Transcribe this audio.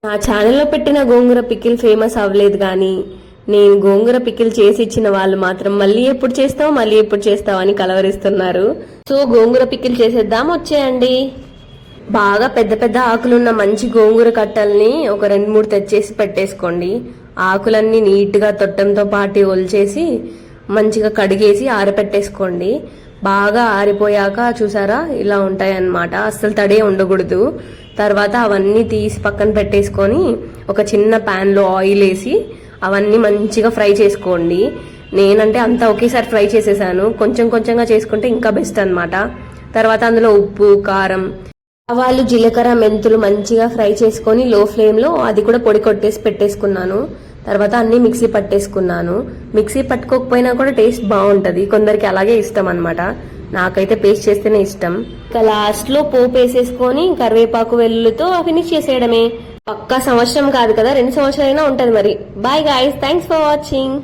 నా ఛానల్లో పెట్టిన గోంగూర పికిల్ ఫేమస్ అవ్వలేదు కానీ నేను గోంగూర పికిల్ చేసి ఇచ్చిన వాళ్ళు మాత్రం మళ్ళీ ఎప్పుడు చేస్తావు అని కలవరిస్తున్నారు. సో గోంగూర పికిల్ చేసేద్దాం, వచ్చేయండి. బాగా పెద్ద పెద్ద ఆకులున్న మంచి గోంగూర కట్టల్ని ఒక 2-3 తెచ్చేసి పెట్టేసుకోండి. ఆకులన్నీ నీట్గా తొట్టంతో పాటు ఒలిచేసి మంచిగా కడిగేసి ఆరపెట్టేసుకోండి. బాగా ఆరిపోయాక చూసారా ఇలా ఉంటాయి అన్నమాట, అస్సలు తడే ఉండకూడదు. తర్వాత అవన్నీ తీసి పక్కన పెట్టేసుకొని ఒక చిన్న ప్యాన్లో ఆయిల్ వేసి అవన్నీ మంచిగా ఫ్రై చేసుకోండి. నేనంటే అంతా ఒకేసారి ఫ్రై చేసేసాను, కొంచెం కొంచెంగా చేసుకుంటే ఇంకా బెస్ట్ అన్నమాట. తర్వాత అందులో ఉప్పు, కారం, ఆవాలు, జీలకర్ర, మెంతులు మంచిగా ఫ్రై చేసుకొని లో ఫ్లేమ్లో అది కూడా పొడి కొట్టేసి పెట్టేసుకున్నాను. తర్వాత అన్ని మిక్సీ పట్టేసుకున్నాను. మిక్సీ పట్టుకోకపోయినా కూడా టేస్ట్ బాగుంటది, కొందరికి అలాగే ఇష్టం అన్నమాట. నాకైతే పేస్ట్ చేస్తేనే ఇష్టం. ఇంకా లాస్ట్ లో పోపు వేసేసుకొని కరివేపాకు, వెల్లుల్లితో ఫినిష్ చేసేయడమే. పక్కా సంవత్సరం కాదు కదా, 2 సంవత్సరాలైనా ఉంటది మరి. Bye guys, thanks for watching.